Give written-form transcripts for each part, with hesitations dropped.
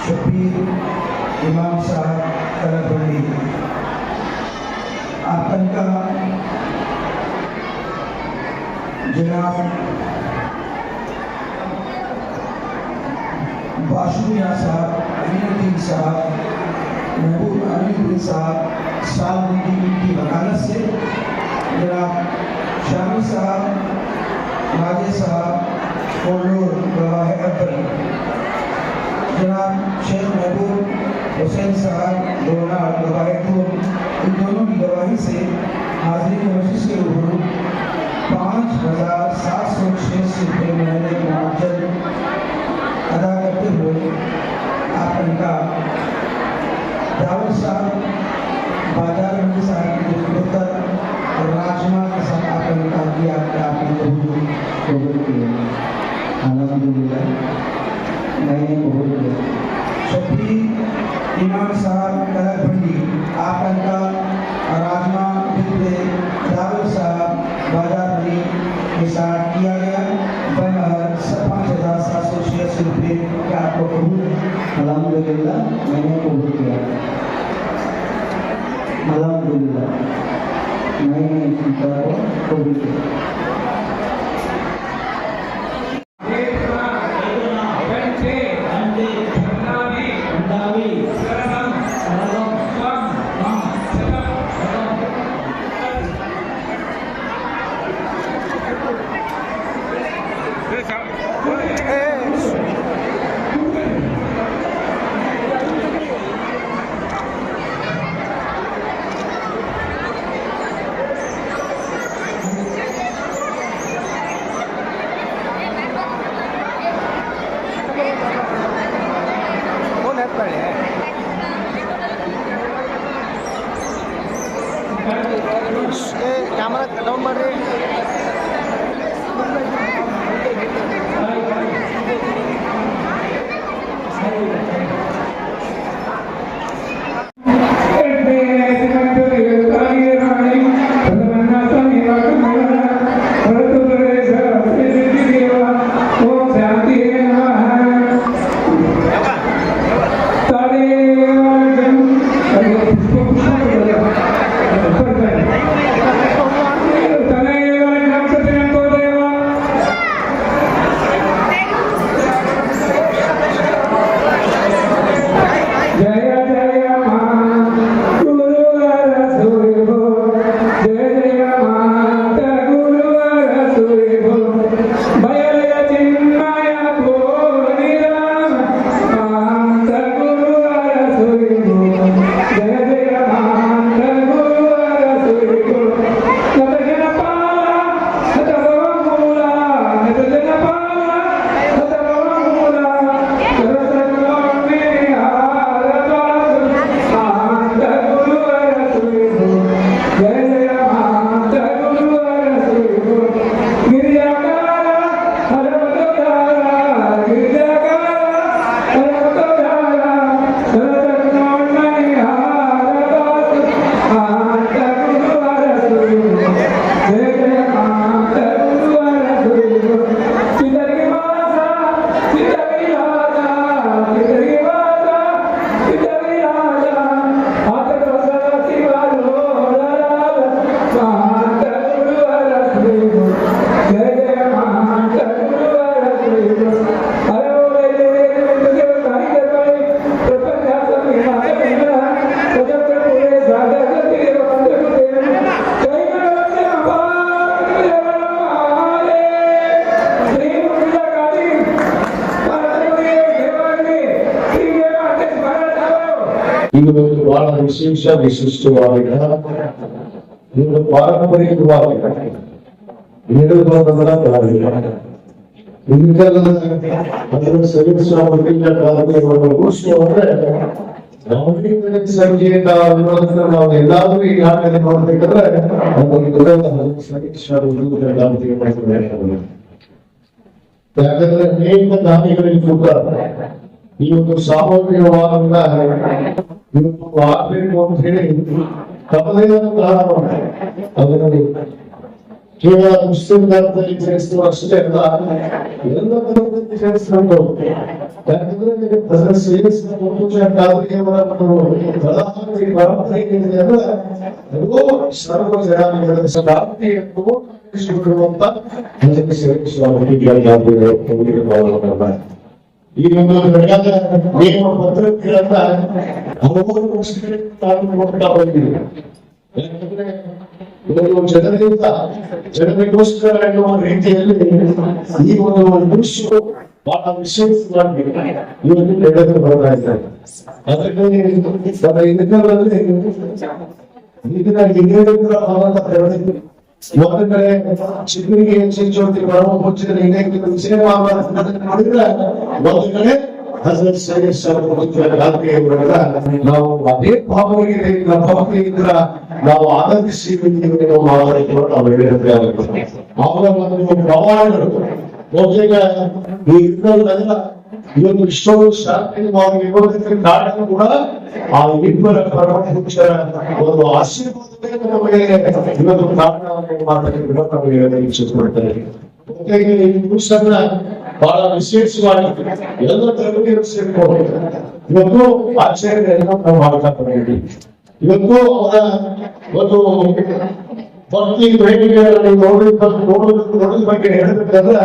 शबीर इमाम साहब कलबंडी आतंका जनाब बाशुमिया साहब अमीनुद्दीन साहब महबूब अमीनुद्दीन साहब साल की वकालत से जनाब शामी साहब राजे साहब और गवाह अव्वल जनाब शेख महबूब हुसैन साहब दोना गवाह इन दोनों की गवाही से हाजिरी मजलिस के रूबरू 5,786 रुपये महीने के मुआवजल अदा करते हुए आप इनका दाऊद साहब बाजार मंडी साहब की पुत्र और राजमा के साथ आप इनका किया कि आपने कबूल किया। अल्हम्दुलिल्लाह मैंने कबूल किया। शबीर इमाम साहब कलबंडी आप इनका राजमा दाऊद साहब बाजार मंडी के साथ किया गया 5,786 रुपये का आपको कबूल। अल्हम्दुलिल्लाह मैंने कबूल किया। अल्हम्दुलिल्लाह मैंने इनका कबूल किया। ಇದು ಬಹಳ ವಿಶಿಷ್ಟವಾದ ಇದು ಪಾರಂಪರಿಕವಾಗಿ ಸಂಖ್ಯೆಯಿಂದ ನಾವು ಎಲ್ಲಾದ್ರೂ ಈಗಾಗಲೇ ನೋಡ್ಬೇಕಾದ್ರೆ ಯಾಕಂದ್ರೆ ಅನೇಕ ದಾನಿಗಳಿಗೆ ಕೂಡ ಈ ಒಂದು ಸಾಮೂಹಿಕವಾದ ಆಗ್ಬೇಕು ಅಂತ ಹೇಳಿ ತಮ್ಮದೇ ಅದರಲ್ಲಿ ಕೇವಲ ಮುಸ್ಲಿಂ ಧರ್ಮದಲ್ಲಿ ಸೇರಿಸುವ ಅಷ್ಟೇ ಅಲ್ಲ ಎಲ್ಲ ಧರ್ಮದಲ್ಲಿ ಸೇರಿಸಿಕೊಂಡು ಯಾಕಂದ್ರೆ ಸೇರಿಸಿದ ಸರ್ವ ಜನಾಂಗಗಳ ಶಾಂತಿಯನ್ನು ಈ ಒಂದು ನಿಯಮ ಪದ್ಧತಿಗಳನ್ನ ಹಲವಾರು ನೋಡ್ತಾ ಬಂದಿದೆ. ಯಾಕಂದ್ರೆ ಜನರಿಗೋಸ್ಕರ ಎನ್ನುವ ರೀತಿಯಲ್ಲಿ ಈ ಒಂದು ದೃಶ್ಯ ಬಹಳ ವಿಶೇಷವಾಗಿ ಇವತ್ತು ನಡೆದು ಬರ್ತಾ ಇದ್ದಾರೆ. ಅದರಲ್ಲಿ ಒಂದು ಕಡೆ ಚಿಗುರಿಗೆ ಹೆಚ್ಚು ಬರುವ ಮುಚ್ಚಿದ್ರೆ ನೋಡಿದ್ರೆ ಒಂದು ಕಡೆ ನಾವು ಅದೇ ಭಾವನೆಯಿಂದ ನಾವು ಆನಂದಿಸಿ ನಾವು ಹೇಳಿದ್ರೆ ಅವರ ಒಂದು ಪ್ರಮಾಣಗಳು ಬಹುತೇಕ ಈ ಯುದ್ಧದಲ್ಲ ಇವತ್ತು ಇಷ್ಟೊಂದು ಶಾಂತಿಯುತವಾಗಿ ಇರೋದಕ್ಕೆ ಕಾರಣ ಕೂಡ ಆ ಇಬ್ಬರ ಪರಮಪುರುಷರ ಒಂದು ಆಶೀರ್ವಾದವೇ ನಮಗೆ ಇವತ್ತು ಕಾರಣವನ್ನು ಇಚ್ಛಿಸಿಕೊಳ್ತಾರೆ. ಈ ಪುರುಷರನ್ನ ಬಹಳ ವಿಶೇಷವಾಗಿ ಎಲ್ಲ ಧರ್ಮೀಯರು ಸೇರಿಕೊಂಡು ಇವತ್ತು ಆಚರಣೆಯನ್ನು ನಾವು ಮಾಡ್ತಾ ಬಂದಿದ್ದೀವಿ. ಇವತ್ತು ಅವರ ಒಂದು ಭಕ್ತಿ ಬೇಡಿಕೆಗಳಲ್ಲಿ ನೋಡೋದ್ರ ಬಗ್ಗೆ ಹೇಳಬೇಕಾದ್ರೆ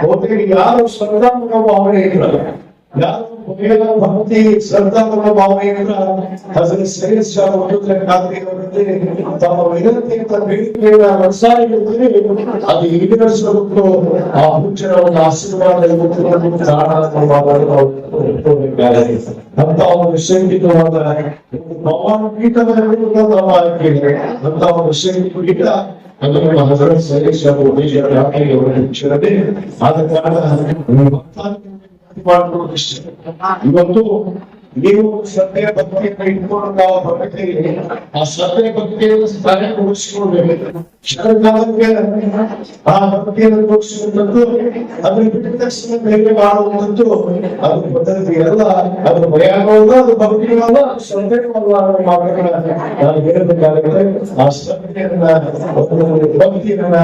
ಬಹುತೇಕ ಯಾರು ಶ್ರದ್ಧಾಮೂಲ ಭಾವನೆ ಇರಲ್ಲ, ಯಾರು ಭಕ್ತಿ ಶ್ರದ್ಧಾಮೂಲ ಭಾವನೆ ಇರಲ್ಲ ಅದನ್ನು ತಮ್ಮ ವಿನಂತಿಯಿಂದ ಬೇಡಿಕೆಯ ಮನಸಾಗಿರುತ್ತದೆ. ಅದು ಈಡೇರಿಸಬೇಕು ಆ ಹುಚ್ಚರ ಒಂದು ಆಶೀರ್ವಾದ ಅಂತ ಒಂದು ಶಂಕಿತವಾದ ಭಗವಾನ ಪೀಠದಲ್ಲಿ ಅಂತ ಒಂದು ಶಂಕಿತ ಅದನ್ನು ಹಜರತ್ ಸೈಯದ್ ಆದ ಕಾರಣ ಇವತ್ತು ನೀವು ಶ್ರದ್ಧೆಯ ಭಕ್ತಿಯನ್ನು ಇಟ್ಕೊಂಡು ನಾವು ಬರ್ತೀವಿ. ಆ ಶ್ರದ್ಧೆಯ ಭಕ್ತಿಯನ್ನು ಸ್ಥಾನಗೊಳಿಸಿಕೊಳ್ಬೇಕು. ಶರಕಾಲಕ್ಕೆ ಆ ಭಕ್ತಿಯನ್ನು ತೋರಿಸುವಂಥದ್ದು ಅದನ್ನು ಬಿಟ್ಟ ತಕ್ಷಣ ಬೇರೆ ಮಾಡುವಂಥದ್ದು ಅದು ಪದ್ಧತಿ ಅಲ್ಲ, ಅದು ಭಯಾನವಲ್ಲ, ಅದು ಭಕ್ತಿಯಲ್ಲ, ಶ್ರದ್ಧೆಯಲ್ಲ. ನಾನು ಹೇಳಬೇಕಾದ್ರೆ ಆ ಶ್ರದ್ಧೆಯನ್ನ ಭಕ್ತಿಯನ್ನ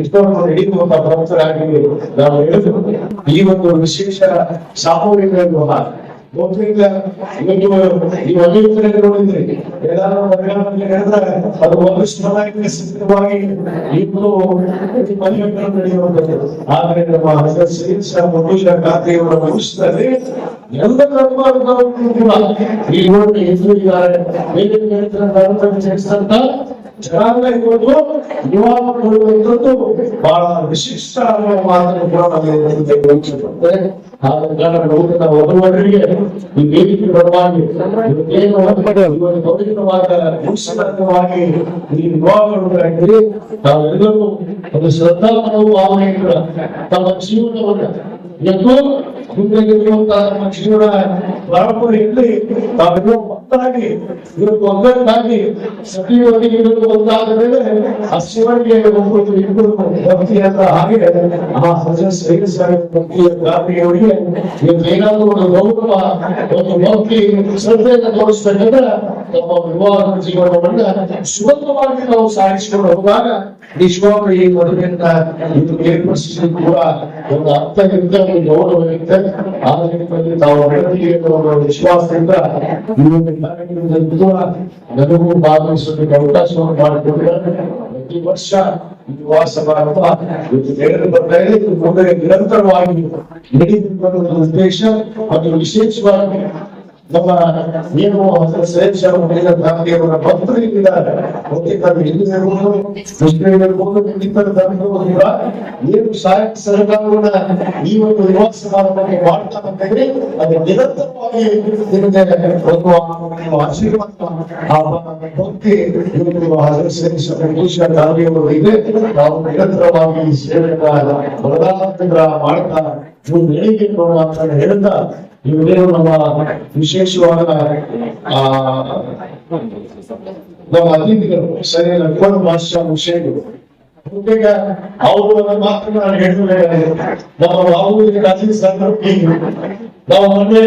ಇಟ್ಕೊಂಡು ಹಿಡಿಯುವಂತ ಭಕ್ತರಾಗಿ ನಾವು ಹೇಳಿದ್ರು. ಈ ಒಂದು ವಿಶೇಷ ಸಾಮೂಹಿಕ ವಿವಾಹ ಬಹುತೇಕ ಇವತ್ತು ಈ ಮದುವೆ ನೋಡಿದ್ರಿ ಎಲ್ಲಾರು ಹೇಳಿದ್ರೆ ಅದು ಒಂದು ಸಮಯಕ್ಕೆ ಸಿದ್ಧವಾಗಿ ಇನ್ನು ಮದುವೆಗಳು ನಡೆಯುವಂಥದ್ದು. ಆದ್ರೆ ನಮ್ಮ ಮನುಷ್ಯ ಖಾತೆಯನ್ನು ಮುಗಿಸಿದರೆ ಎಲ್ಲ ಈ ನೋಡಿ ಎದುರಿದ್ದಾರೆ ಸೇರಿಸಿದಂತ ಜನಾಂಗ ಇವತ್ತು ವಿವಾಹ ಕೊಡುವಂಥದ್ದು ಬಹಳ ವಿಶಿಷ್ಟ ಮಾತನ್ನು ಕೂಡ ವಧುವರರಿಗೆ ಈ ವೇದಿಕೆ ಪರವಾಗಿ ಮುಗಿಸಿದಂತವಾಗಿ ಈ ವಿವಾಹಗಳು ತಾವೆಲ್ಲರೂ ಒಂದು ಶ್ರದ್ಧಾಪರವು ಭಾವನೆಯಿಂದ ತಮ್ಮ ಜೀವನವನ್ನು ಎಂದು ಮುಂದೆಗಿರುವಂತಹ ನಮ್ಮ ಜೀವನ ಪರಂಪರೆಯಲ್ಲಿ ತಾವೆಲ್ಲ ಒಟ್ಟಾಗಿ ಇವತ್ತು ಒಗ್ಗಟ್ಟಾಗಿ ಸತಿಯೊಂದಿಗೆ ಇವತ್ತು ಒಂದಾದ ಮೇಲೆ ಆ ಶಿವನಿಗೆ ಒಬ್ಬರು ಇಬ್ಬರು ಭಕ್ತಿಯಂತ ಹಾಗೆ ಆ ಭಕ್ತಿಯ ಗಾರಿಯವರಿಗೆ ಇವತ್ತೇನಾದ್ರೂ ಒಂದು ಗೌರವ ಒಂದು ಭಕ್ತಿ ಶ್ರದ್ಧೆಯನ್ನು ತೋರಿಸ್ಬೇಕಂದ್ರೆ ತಮ್ಮ ವಿವಾಹ ಜೀವನವನ್ನ ಸುಗಮವಾಗಿ ನಾವು ಸಾಗಿಸಿಕೊಂಡು ಹೋಗುವಾಗ ನಿಜವಾಗ್ಲೂ ಈ ಮದುವೆಯನ್ನ ಇದು ಏರ್ಪಡಿಸಿದ್ರು ಕೂಡ ಒಂದು ಅರ್ಥ ಇರುತ್ತೆ, ಒಂದು ಗೌರವ ಇರುತ್ತೆ. ಆ ನಿಟ್ಟಿನಲ್ಲಿ ತಾವು ನಡೆದಿದೆ ಅನ್ನೋ ವಿಶ್ವಾಸದಿಂದ ಈ ಒಂದು ಕಾರ್ಯಕ್ರಮದಲ್ಲಿ ಕೂಡ ನನಗೂ ಭಾಗವಹಿಸೋದಕ್ಕೆ ಅವಕಾಶವನ್ನು ಮಾಡಿಕೊಟ್ಟಿದ್ದಾರೆ. ಪ್ರತಿ ವರ್ಷ ವಿವಾಹ ಸಮಾರಂಭ ಇವತ್ತು ನಡೆದು ಬರ್ತಾ ಇದೆ. ಇದು ಮುಂದೆ ನಿರಂತರವಾಗಿ ನಡೆಯುವ ಉದ್ದೇಶ ಮತ್ತು ವಿಶೇಷವಾಗಿ ನಮ್ಮ ಏನು ಶ್ರೇಷ್ಠ ದಾಖಲೆಯವರ ಭಕ್ತರಿದ್ದಾರೆ ಹಿಂದೂ ಮುಸ್ಲಿಂ ಇರ್ಬೋದು ಇನ್ನಿತರ ಧರ್ಮಗಳು ಕೂಡ ಏನು ಸಹಾಯಕ ಸಹಕಾರವನ್ನ ಈ ಒಂದು ವಿವಾಹ ಸಮಾರಂಭಕ್ಕೆ ಮಾಡ್ತಾ ಬಂದ್ರೆ ಅದು ನಿರಂತರವಾಗಿ ನಿಮಗೆ ಒಂದು ಆಶೀರ್ವಾದ ಭಕ್ತಿ ಶ್ರೇಷ್ಠ ದಾಖಲೆಯವರು ಇದೆ. ನಾವು ನಿರಂತರವಾಗಿ ಸೇವೆಯ ಬಲಗಾಲದಿಂದ ಮಾಡ್ತಾ ಇವು ಬೆಳಿಗ್ಗೆ ಅಂತ ಹೇಳಿದ ಇವುಗಳು ನಮ್ಮ ವಿಶೇಷವಾದ ನಮ್ಮ ಅತಿಥಿಗಳು ಸರಿ ನಡ್ಕೊಂಡು ಭಾಷಾ ವಿಷಯಗಳು ಈಗ ಅವುಗಳ ಮಾತ್ರ ನಾನು ಹೇಳಿದ್ರೆ ನಮ್ಮ ಬಾಬುವಿಗೆ ಅತಿಥಿ ಸಾಕಿ ನಾವು ಮೊನ್ನೆ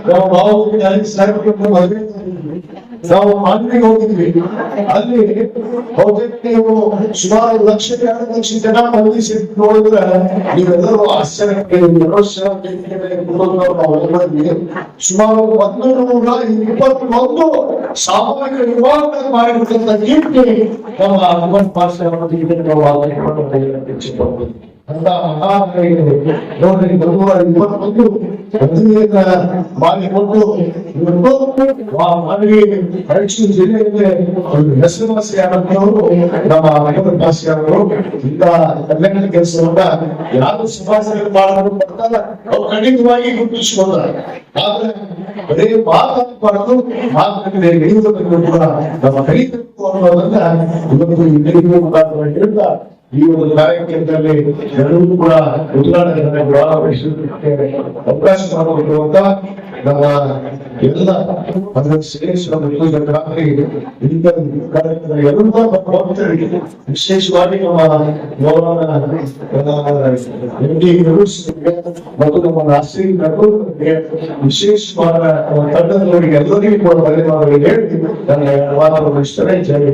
ನಮ್ಮ ಬಾಬುವಿಗೆ ಅತಿಥಿ ಸಾಕಬೇಕು ಮದುವೆ ನಾವು ಮನೆಗೆ ಹೋಗಿದ್ವಿ. ಅಲ್ಲಿ ನೀವು ಸುಮಾರು 1,2 ಲಕ್ಷ ಜನ ಮಂದಿ ಸೇರಿ ನೋಡಿದ್ರೆ ನೀವೆಲ್ಲರೂ ಆಶ್ಚರ್ಯಕ್ಕೆ ಸುಮಾರು 121 ಸಾಮೂಹಿಕ ವಿವಾಹ ಮಾಡಿರ್ತಕ್ಕಂಥ ಕೀರ್ತಿ ನಮ್ಮ ಹನುಮಂತ ಪಾಸ್ಟರ್ ಅಂತ ನೋಡ್ರಿ ಬರುವ 21 ಮಾಡಿಕೊಂಡು ಮನವಿ ರಾಯಚೂರು ಜಿಲ್ಲೆಯಲ್ಲಿ ಹೆಸರುವಾಸಿಯಾದಂತವರು ನಮ್ಮ ಹನುಮಂತ ಪಾಸ್ಟರ್ ಇಂಥ ಕಲ್ಯಾಣ ಕೆಲಸವನ್ನ ಯಾರು ಸುಭಾಷಿಗಳು ಮಾಡಲು ಬರ್ತಾರೆ ಅವ್ರು ಖಂಡಿತವಾಗಿ ಗುರುತಿಸಿಕೊಂಡಾರೆ. ಆದ್ರೆ ಬರೀ ಮಾತಾಡಬಾರ್ದು, ಮಾತುಕತೆ ನಡೆಯುವುದನ್ನು ಕೂಡ ನಮ್ಮ ಕಲಿಬೇಕು ಅನ್ನೋದನ್ನ ಇವತ್ತು ಈ ಬೆಳಗಿನ ಮುಖಾಂತರ ಹೇಳ್ತಾ ಈ ಒಂದು ಕಾರ್ಯಕ್ರಮದಲ್ಲಿ ಎಲ್ಲರೂ ಕೂಡ ಉದ್ಘಾಟನೆ ಭಾಗವಹಿಸುವುದಕ್ಕೆ ಅವಕಾಶ ಮಾಡಿಕೊಡುವಂತ ನಮ್ಮ ಎಲ್ಲ ಶ್ರೇಷ್ಠ ಎಲ್ಲರೂ ಭಕ್ತರಿಗೆ ವಿಶೇಷವಾಗಿ ನಮ್ಮ ಮತ್ತು ನಮ್ಮ ರಾಷ್ಟ್ರೀಯ ವಿಶೇಷವಾದ ತಂಡದವರಿಗೆ ಎಲ್ಲರಿಗೂ ಕೂಡ ಧನ್ಯವಾದಗಳು ಹೇಳಿ ನನ್ನ ವಾದವನ್ನು ಇಷ್ಟರೇ ಜಯ